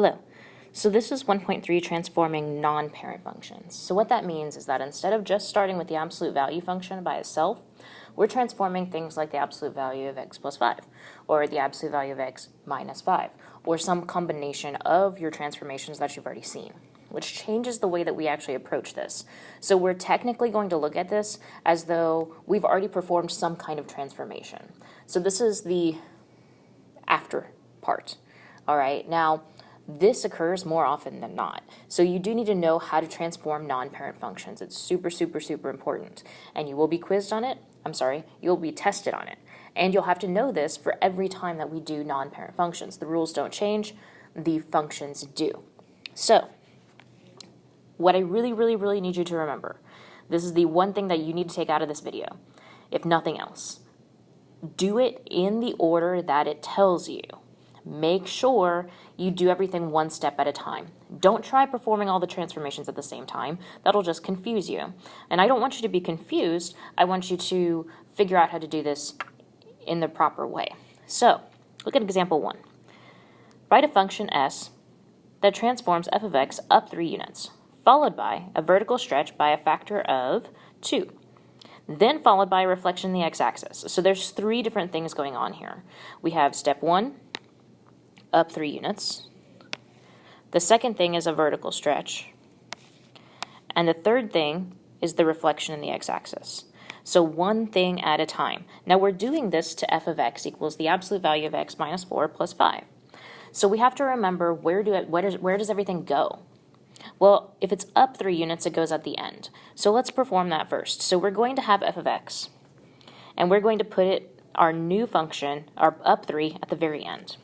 Hello. So this is 1.3 transforming non-parent functions. So what that means is that instead of just starting with the absolute value function by itself, we're transforming things like the absolute value of x plus 5, or the absolute value of x minus 5, or some combination of your transformations that you've already seen, which changes the way that we actually approach this. So we're technically going to look at this as though we've already performed some kind of transformation. So this is the after part. All right, now this occurs more often than not. So you do need to know how to transform non-parent functions. It's super, super, super important. And you will be quizzed on it. You'll be tested on it. And you'll have to know this for every time that we do non-parent functions. The rules don't change, the functions do. So, what I really, really, really need you to remember, this is the one thing that you need to take out of this video, if nothing else. Do it in the order that it tells you. Make sure you do everything one step at a time. Don't try performing all the transformations at the same time. That'll just confuse you. And I don't want you to be confused. I want you to figure out how to do this in the proper way. So, look at example 1. Write a function s that transforms f of x up 3 units, followed by a vertical stretch by a factor of 2. Then followed by a reflection in the x-axis. So there's 3 different things going on here. We have step 1, up 3 units. The second thing is a vertical stretch. And the third thing is the reflection in the x-axis. So one thing at a time. Now we're doing this to f of x equals the absolute value of x minus 4 plus 5. So we have to remember where does everything go? Well, if it's up 3 units, it goes at the end. So let's perform that first. So we're going to have f of x, and we're going to put our new function, our up 3, at the very end.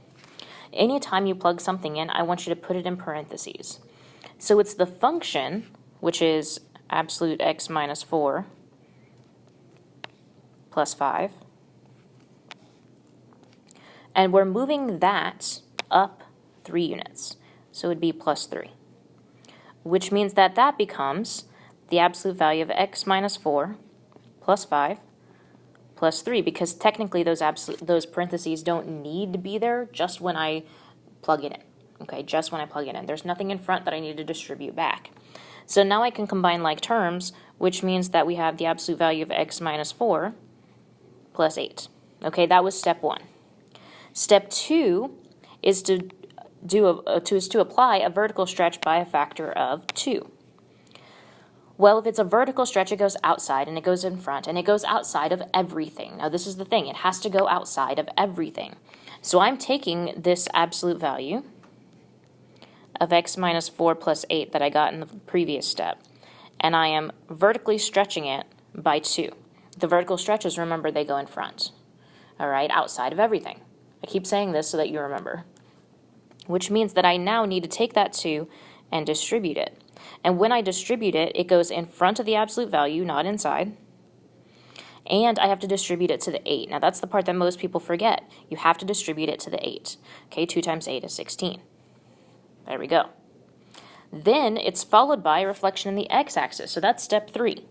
Anytime you plug something in, I want you to put it in parentheses. So it's the function, which is absolute x minus 4 plus 5, and we're moving that up 3 units. So it would be plus 3. Which means that that becomes the absolute value of x minus 4 plus 5 plus 3, because technically those parentheses don't need to be there just when I plug it in. Okay, just when I plug it in. There's nothing in front that I need to distribute back. So now I can combine like terms, which means that we have the absolute value of x minus 4 plus 8. Okay, that was step 1. Step 2 is to apply a vertical stretch by a factor of 2. Well, if it's a vertical stretch, it goes outside, and it goes in front, and it goes outside of everything. Now, this is the thing. It has to go outside of everything. So I'm taking this absolute value of x minus 4 plus 8 that I got in the previous step, and I am vertically stretching it by 2. The vertical stretches, remember, they go in front. All right, outside of everything. I keep saying this so that you remember. Which means that I now need to take that 2 and distribute it. And when I distribute it, it goes in front of the absolute value, not inside. And I have to distribute it to the 8. Now that's the part that most people forget. You have to distribute it to the 8. Okay, 2 times 8 is 16. There we go. Then it's followed by a reflection in the x-axis. So that's step 3.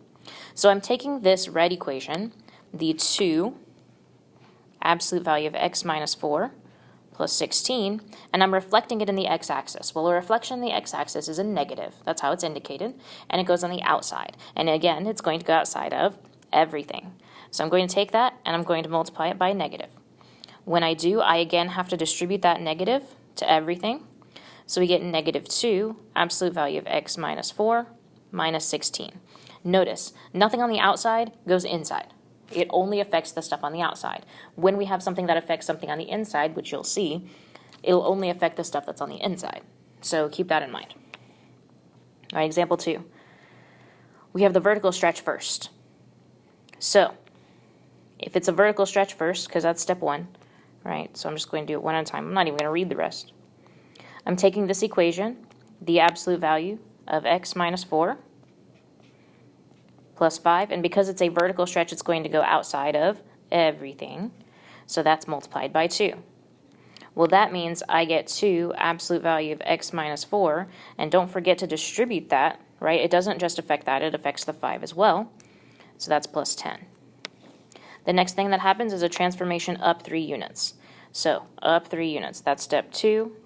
So I'm taking this red equation, the 2 absolute value of x minus 4 plus 16, and I'm reflecting it in the x-axis. Well, a reflection in the x-axis is a negative. That's how it's indicated, and it goes on the outside. And again, it's going to go outside of everything. So I'm going to take that, and I'm going to multiply it by a negative. When I do, I again have to distribute that negative to everything. So we get negative 2, absolute value of x minus 4, minus 16. Notice, nothing on the outside goes inside. It only affects the stuff on the outside. When we have something that affects something on the inside, which you'll see, it'll only affect the stuff that's on the inside. So keep that in mind. All right, example 2. We have the vertical stretch first. So if it's a vertical stretch first, because that's step 1, right? So I'm just going to do it one at a time. I'm not even going to read the rest. I'm taking this equation, the absolute value of x minus 4 plus 5, and because it's a vertical stretch, it's going to go outside of everything, so that's multiplied by 2. Well, that means I get 2 absolute value of x minus 4, and don't forget to distribute that, right? It doesn't just affect that, it affects the 5 as well, so that's plus 10. The next thing that happens is a transformation up 3 units. So up 3 units, that's step 2,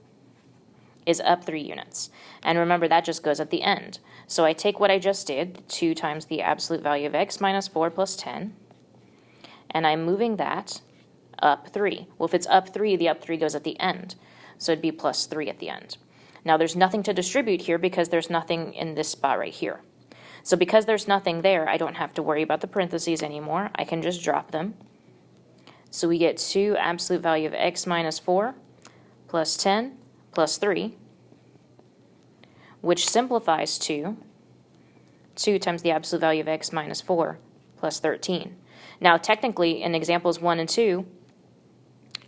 is up 3 units. And remember, that just goes at the end. So I take what I just did, 2 times the absolute value of x minus 4 plus 10, and I'm moving that up 3. Well, if it's up 3, the up 3 goes at the end. So it'd be plus 3 at the end. Now there's nothing to distribute here because there's nothing in this spot right here. So because there's nothing there, I don't have to worry about the parentheses anymore. I can just drop them. So we get 2 absolute value of x minus 4 plus 10 plus 3, which simplifies to 2 times the absolute value of x minus 4 plus 13. Now technically in examples 1 and 2,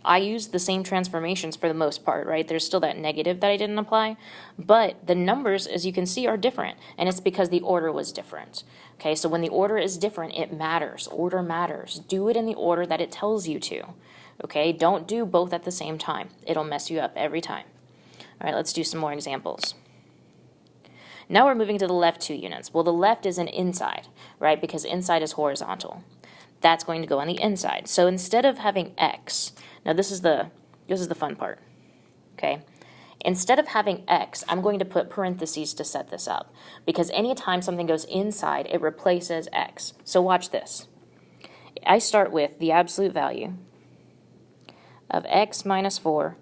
I used the same transformations for the most part, right? There's still that negative that I didn't apply, but the numbers, as you can see, are different, and it's because the order was different. Okay, so when the order is different, it matters. Order matters. Do it in the order that it tells you to. Okay, don't do both at the same time. It'll mess you up every time. All right, let's do some more examples. Now we're moving to the left 2 units. Well, the left is an inside, right? Because inside is horizontal. That's going to go on the inside. So instead of having x, now this is the fun part, okay? Instead of having x, I'm going to put parentheses to set this up, because anytime something goes inside, it replaces x. So watch this. I start with the absolute value of x minus 4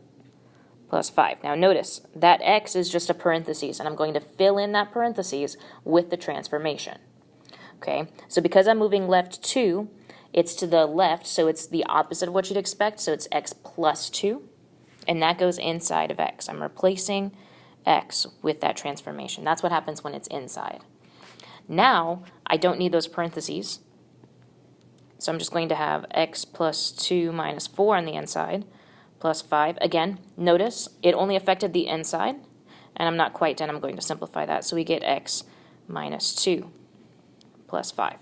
plus 5. Now notice, that x is just a parentheses, and I'm going to fill in that parentheses with the transformation. Okay, so because I'm moving left 2, it's to the left, so it's the opposite of what you'd expect, so it's x plus 2, and that goes inside of x. I'm replacing x with that transformation. That's what happens when it's inside. Now, I don't need those parentheses, so I'm just going to have x plus 2 minus 4 on the inside, plus 5. Again, notice it only affected the inside, and I'm not quite done. I'm going to simplify that, so we get x minus 2 plus 5.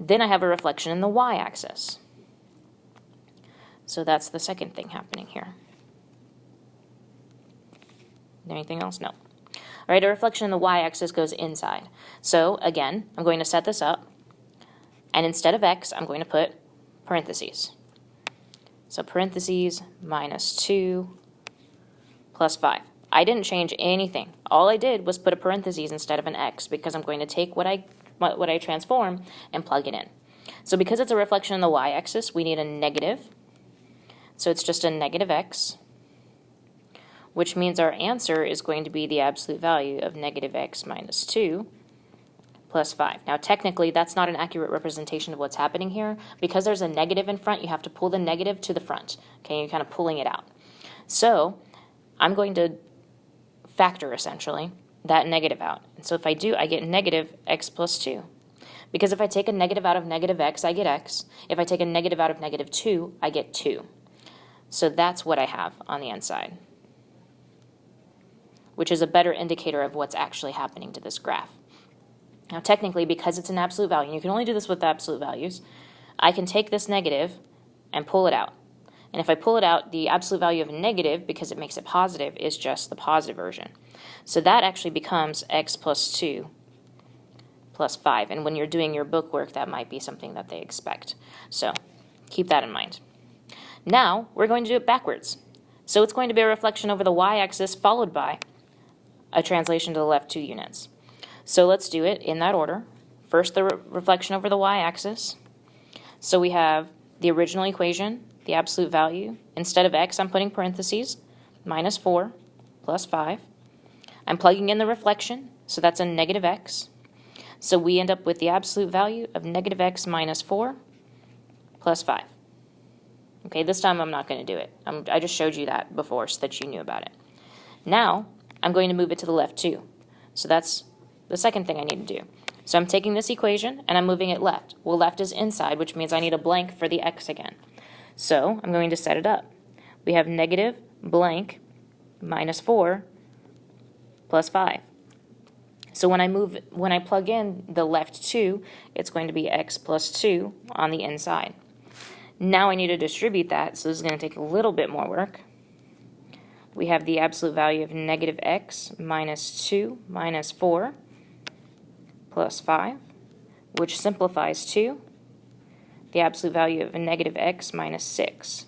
Then I have a reflection in the y-axis. So that's the second thing happening here. Anything else? No. All right, a reflection in the y-axis goes inside. So again, I'm going to set this up, and instead of x, I'm going to put parentheses. So parentheses minus 2 plus 5. I didn't change anything. All I did was put a parentheses instead of an x, because I'm going to take what I transform and plug it in. So because it's a reflection in the y-axis, we need a negative. So it's just a negative x, which means our answer is going to be the absolute value of negative x minus 2 plus 5. Now technically, that's not an accurate representation of what's happening here. Because there's a negative in front, you have to pull the negative to the front. Okay, you're kind of pulling it out. So I'm going to factor, essentially, that negative out. And so if I do, I get negative x plus 2. Because if I take a negative out of negative x, I get x. If I take a negative out of negative 2, I get 2. So that's what I have on the inside, which is a better indicator of what's actually happening to this graph. Now technically, because it's an absolute value, and you can only do this with absolute values, I can take this negative and pull it out. And if I pull it out, the absolute value of a negative, because it makes it positive, is just the positive version. So that actually becomes x plus 2 plus 5. And when you're doing your book work, that might be something that they expect. So keep that in mind. Now we're going to do it backwards. So it's going to be a reflection over the y-axis followed by a translation to the left 2 units. So let's do it in that order. First, the reflection over the y-axis. So we have the original equation, the absolute value. Instead of x, I'm putting parentheses, minus 4 plus 5. I'm plugging in the reflection, so that's a negative x. So we end up with the absolute value of negative x minus 4 plus 5. Okay, this time I'm not going to do it. I just showed you that before so that you knew about it. Now, I'm going to move it to the left 2. So that's the second thing I need to do. So I'm taking this equation and I'm moving it left. Well, left is inside, which means I need a blank for the x again. So I'm going to set it up. We have negative blank minus 4 plus 5. So when I plug in the left 2, it's going to be x plus 2 on the inside. Now I need to distribute that, so this is going to take a little bit more work. We have the absolute value of negative x minus 2 minus 4 plus 5, which simplifies to the absolute value of a negative x minus 6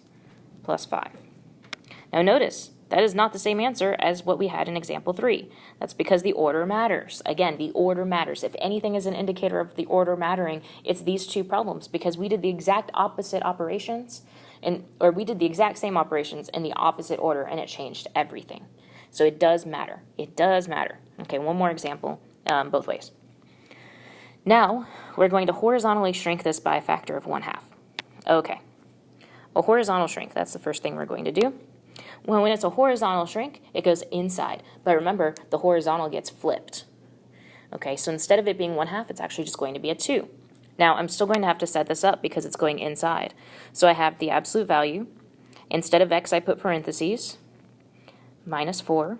plus 5. Now notice, That is not the same answer as what we had in example 3. That's because the order matters. Again, the order matters. If anything is an indicator of the order mattering, it's these two problems, because we did the exact opposite operations, or we did the exact same operations in the opposite order, and it changed everything. So it does matter. It does matter. Okay, one more example, both ways. Now, we're going to horizontally shrink this by a factor of 1/2. Okay, a horizontal shrink, that's the first thing we're going to do. When it's a horizontal shrink, it goes inside. But remember, the horizontal gets flipped. Okay, so instead of it being 1/2, it's actually just going to be a 2. Now, I'm still going to have to set this up because it's going inside. So I have the absolute value. Instead of x, I put parentheses, minus 4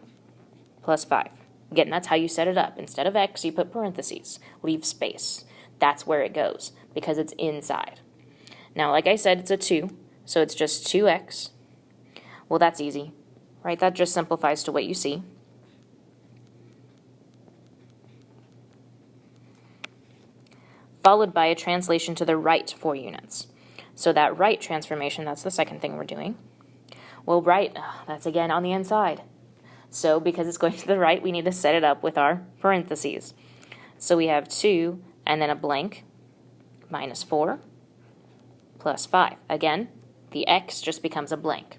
plus 5. Again, that's how you set it up. Instead of x, you put parentheses, leave space. That's where it goes because it's inside. Now, like I said, it's a 2, so it's just 2x. Well, that's easy, right? That just simplifies to what you see. Followed by a translation to the right 4 units. So that right transformation, that's the second thing we're doing. Well, right, that's again on the inside. So because it's going to the right, we need to set it up with our parentheses. So we have 2 and then a blank, minus 4 plus 5. Again, the x just becomes a blank.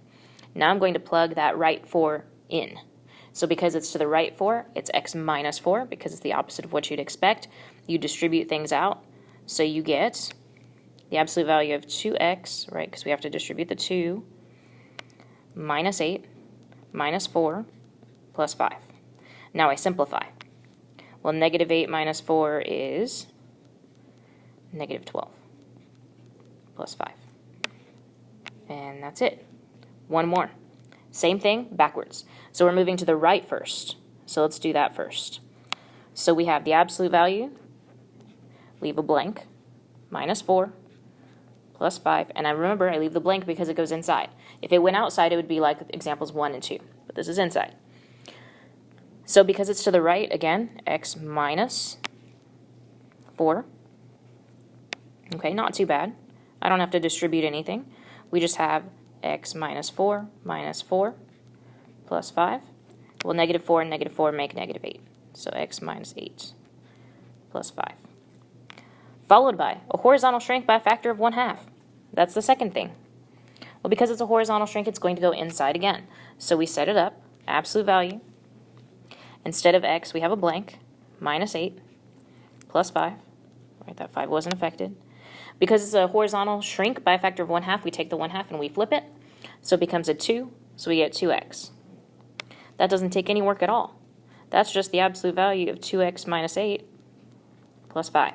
Now I'm going to plug that right 4 in. So because it's to the right 4, it's x minus 4, because it's the opposite of what you'd expect. You distribute things out, so you get the absolute value of 2x, right, because we have to distribute the 2, minus 8, minus 4, plus 5. Now I simplify. Well, negative 8 minus 4 is negative 12, plus 5. And that's it. One more. Same thing, backwards. So we're moving to the right first. So let's do that first. So we have the absolute value, leave a blank, minus 4, plus 5. And I remember I leave the blank because it goes inside. If it went outside, it would be like examples 1 and 2. But this is inside. So because it's to the right, again, x minus 4. Okay, not too bad. I don't have to distribute anything. We just have x minus 4 plus 5. Well, negative 4 and negative 4 make negative 8. So x minus 8 plus 5. Followed by a horizontal shrink by a factor of 1/2. That's the second thing. Well, because it's a horizontal shrink, it's going to go inside again. So we set it up, absolute value. Instead of x, we have a blank, minus 8 plus 5. Right, that 5 wasn't affected. Because it's a horizontal shrink by a factor of 1/2, we take the 1/2 and we flip it. So it becomes a 2, so we get 2x. That doesn't take any work at all. That's just the absolute value of 2x minus 8 plus 5.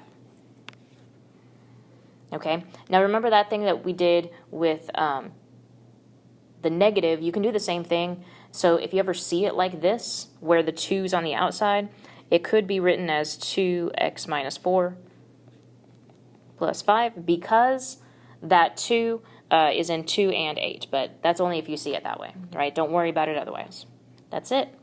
Okay, now remember that thing that we did with the negative, you can do the same thing. So if you ever see it like this, where the 2's on the outside, it could be written as 2x minus 4 plus 5, because that 2 is in 2 and 8, but that's only if you see it that way, right? Don't worry about it otherwise. That's it.